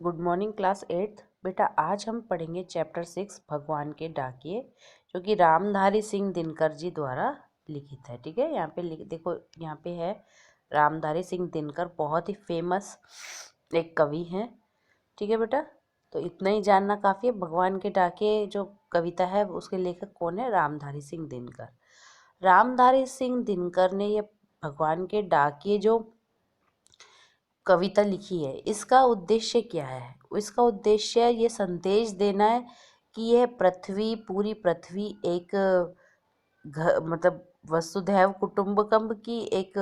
Good morning class 8th। बेटा आज हम पढ़ेंगे चैप्टर 6 भगवान के डाकिए, जो कि रामधारी सिंह दिनकर जी द्वारा लिखित है। ठीक है, यहाँ पे देखो, यहाँ पे है रामधारी सिंह दिनकर, बहुत ही फेमस एक कवि हैं। ठीक है बेटा, तो इतना ही जानना काफ़ी है। भगवान के डाकिए जो कविता है उसके लेखक कौन है? रामधारी सिंह दिनकर। रामधारी सिंह दिनकर ने ये भगवान के डाकिए जो कविता लिखी है, इसका उद्देश्य क्या है? इसका उद्देश्य ये संदेश देना है कि यह पृथ्वी, पूरी पृथ्वी एक घर, मतलब वसुधैव कुटुंबकम की एक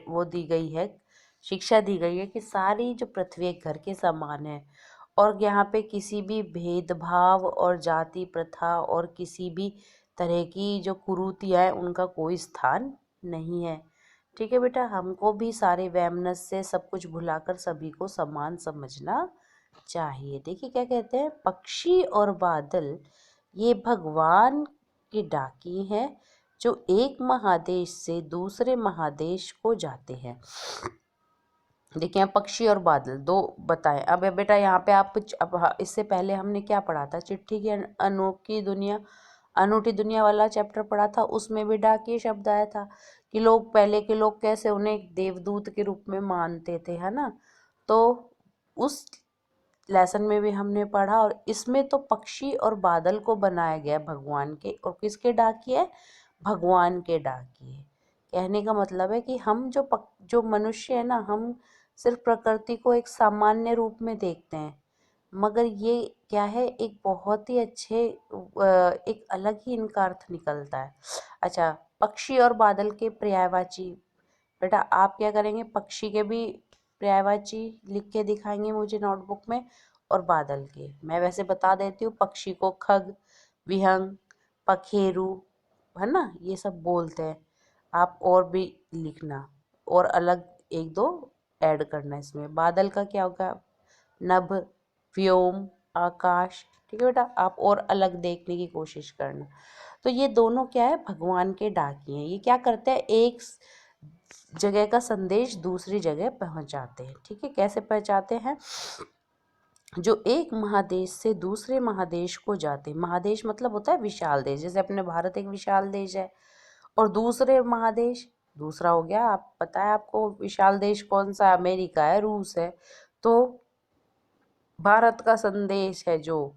वो दी गई है, शिक्षा दी गई है कि सारी जो पृथ्वी एक घर के समान है और यहाँ पे किसी भी भेदभाव और जाति प्रथा और किसी भी तरह की जो कुरीतियाँ हैं उनका कोई स्थान नहीं है। ठीक है बेटा, हमको भी सारे वैमनस्य से सब कुछ भुलाकर सभी को समान समझना चाहिए। देखिए क्या कहते हैं, पक्षी और बादल ये भगवान के डाकी हैं जो एक महादेश से दूसरे महादेश को जाते हैं। देखिए पक्षी और बादल दो बताएं। अब बेटा यहाँ पे आप अब इससे पहले हमने क्या पढ़ा था? चिट्ठी की अनोखी दुनिया, अनूठी दुनिया वाला चैप्टर पढ़ा था। उसमें भी डाकिए शब्द आया था कि लोग, पहले के लोग कैसे उन्हें एक देवदूत के रूप में मानते थे, है ना। तो उस लेसन में भी हमने पढ़ा, और इसमें तो पक्षी और बादल को बनाया गया भगवान के, और किसके डाकिए? भगवान के डाकिए। कहने का मतलब है कि हम जो मनुष्य है ना, हम सिर्फ प्रकृति को एक सामान्य रूप में देखते हैं, मगर ये क्या है, एक बहुत ही अच्छे एक अलग ही इनका अर्थ निकलता है। अच्छा, पक्षी और बादल के पर्यायवाची, बेटा आप क्या करेंगे, पक्षी के भी पर्यायवाची लिख के दिखाएंगे मुझे नोटबुक में, और बादल के मैं वैसे बता देती हूँ। पक्षी को खग, विहंग, पखेरु, है ना, ये सब बोलते हैं। आप और भी लिखना, और अलग एक दो ऐड करना इसमें। बादल का क्या होगा? नभ, व्योम, आकाश। ठीक है बेटा, आप और अलग देखने की कोशिश करना। तो ये दोनों क्या है? भगवान के डाकी हैं। ये क्या करते हैं? एक जगह का संदेश दूसरी जगह पहुंचाते हैं। ठीक है, कैसे पहुंचाते हैं? जो एक महादेश से दूसरे महादेश को जाते हैं। महादेश मतलब होता है विशाल देश, जैसे अपने भारत एक विशाल देश है, और दूसरे महादेश दूसरा हो गया, आप पता है आपको विशाल देश कौन सा? अमेरिका है, रूस है। तो भारत का संदेश है जो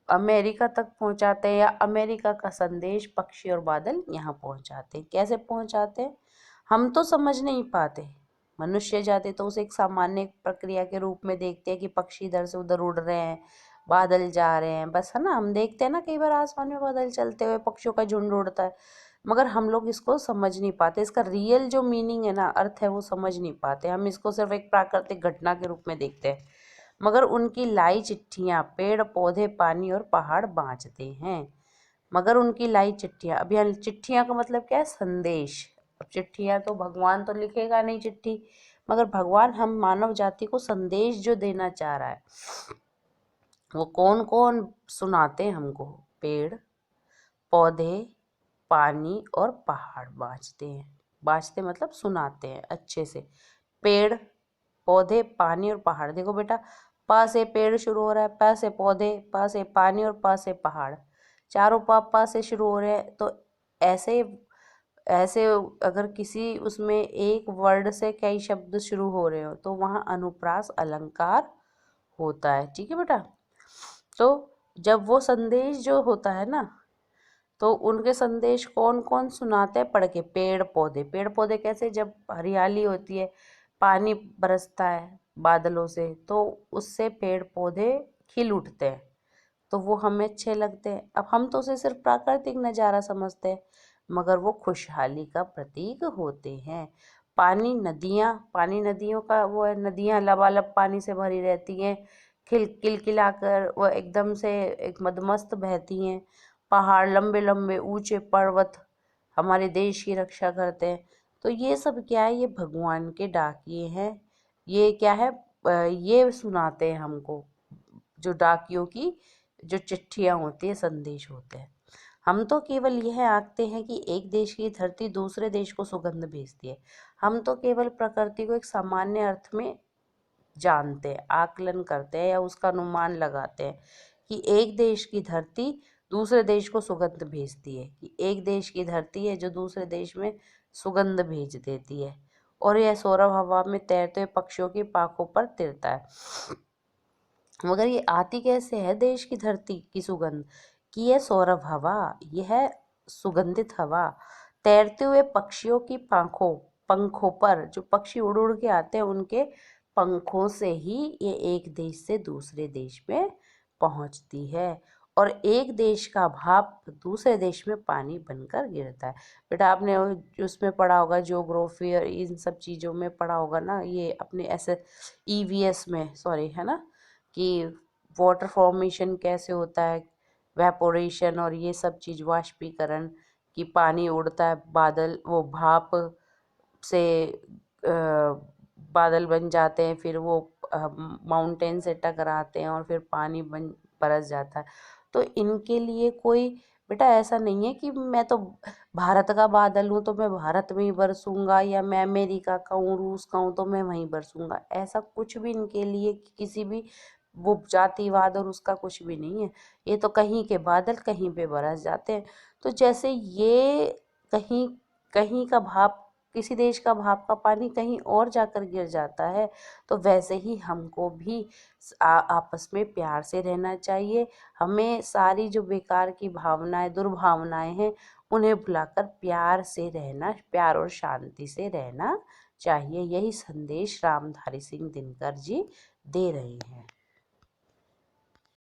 अमेरिका तक पहुंचाते हैं, या अमेरिका का संदेश पक्षी और बादल यहाँ पहुंचाते हैं। कैसे पहुंचाते हैं? हम तो समझ नहीं पाते, मनुष्य जाते तो उसे एक सामान्य प्रक्रिया के रूप में देखते हैं कि पक्षी इधर से उधर उड़ रहे हैं, बादल जा रहे हैं, बस, है ना। हम देखते हैं ना कई बार आसमान में बादल चलते हुए, पक्षियों का झुंड उड़ता है, मगर हम लोग इसको समझ नहीं पाते। इसका रियल जो मीनिंग है ना, अर्थ है, वो समझ नहीं पाते। हम इसको सिर्फ एक प्राकृतिक घटना के रूप में देखते हैं, मगर उनकी लाई चिट्ठियाँ पेड़ पौधे पानी और पहाड़ बाँचते हैं। मगर उनकी लाई चिट्ठियाँ, अभी यहाँ चिट्ठियाँ का मतलब क्या है? संदेश। अब चिट्ठियाँ तो भगवान तो लिखेगा नहीं चिट्ठी, मगर भगवान हम मानव जाति को संदेश जो देना चाह रहा है, वो कौन कौन सुनाते हैं हमको? पेड़ पौधे पानी और पहाड़ बाँचते हैं। बाँचते मतलब सुनाते हैं अच्छे से। पेड़ पौधे पानी और पहाड़। देखो बेटा, प से पेड़ शुरू हो रहा है, प से पौधे, प से पानी और प से पहाड़। चारों प से शुरू हो रहे हैं। तो ऐसे ऐसे अगर किसी उसमें एक वर्ड से कई शब्द शुरू हो रहे हो तो वहाँ अनुप्रास अलंकार होता है। ठीक है बेटा, तो जब वो संदेश जो होता है ना, तो उनके संदेश कौन कौन सुनाते हैं? पढ़ के। पेड़ पौधे, पेड़ पौधे कैसे? जब हरियाली होती है, पानी बरसता है बादलों से, तो उससे पेड़ पौधे खिल उठते हैं, तो वो हमें अच्छे लगते हैं। अब हम तो उसे सिर्फ प्राकृतिक नज़ारा समझते हैं, मगर वो खुशहाली का प्रतीक होते हैं। पानी, नदियाँ, पानी नदियों का वो है, नदियाँ लबालब पानी से भरी रहती हैं, किलकिलाकर वो एकदम से एक मदमस्त बहती हैं। पहाड़, लंबे लंबे ऊंचे पर्वत हमारे देश की रक्षा करते हैं। तो ये सब क्या है? ये भगवान के डाकिए हैं। ये क्या है? ये सुनाते हैं हमको, जो डाकियों की जो चिट्ठियाँ होती है, संदेश होते हैं। हम तो केवल यह आंकते हैं कि एक देश की धरती दूसरे देश को सुगंध भेजती है। हम तो केवल प्रकृति को एक सामान्य अर्थ में जानते हैं, आकलन करते हैं या उसका अनुमान लगाते हैं कि एक देश की धरती दूसरे देश को सुगंध भेजती है, कि एक देश की धरती है जो दूसरे देश में सुगंध भेज देती है, और यह सौरभ हवा में तैरते हुए पक्षियों की पाखों पर तिरता है। मगर ये आती कैसे है देश की धरती की सुगंध, कि यह सौरभ हवा, यह सुगंधित हवा तैरते हुए पक्षियों की पंखों पर, जो पक्षी उड़ उड़ के आते हैं उनके पंखों से ही ये एक देश से दूसरे देश में पहुंचती है, और एक देश का भाप दूसरे देश में पानी बनकर गिरता है। बेटा आपने उसमें पढ़ा होगा, ज्योग्राफी और इन सब चीज़ों में पढ़ा होगा ना, ये अपने ऐसे ईवीएस में, सॉरी, है ना, कि वाटर फॉर्मेशन कैसे होता है, वेपोरेशन और ये सब चीज़, वाष्पीकरण, कि पानी उड़ता है, बादल वो भाप से बादल बन जाते हैं, फिर वो माउंटेन से टकराते हैं और फिर पानी बरस जाता है। तो इनके लिए कोई, बेटा ऐसा नहीं है कि मैं तो भारत का बादल हूँ तो मैं भारत में ही बरसूंगा, या मैं अमेरिका का हूँ, रूस का हूँ तो मैं वहीं बरसूंगा, ऐसा कुछ भी इनके लिए किसी भी वो जातिवाद और उसका कुछ भी नहीं है। ये तो कहीं के बादल कहीं पे बरस जाते हैं। तो जैसे ये कहीं कहीं का भाप, किसी देश का भाप का पानी कहीं और जाकर गिर जाता है, तो वैसे ही हमको भी आपस में प्यार से रहना चाहिए। हमें सारी जो बेकार की भावनाएं, दुर्भावनाएं हैं, उन्हें भुलाकर प्यार से रहना, प्यार और शांति से रहना चाहिए। यही संदेश रामधारी सिंह दिनकर जी दे रहे हैं।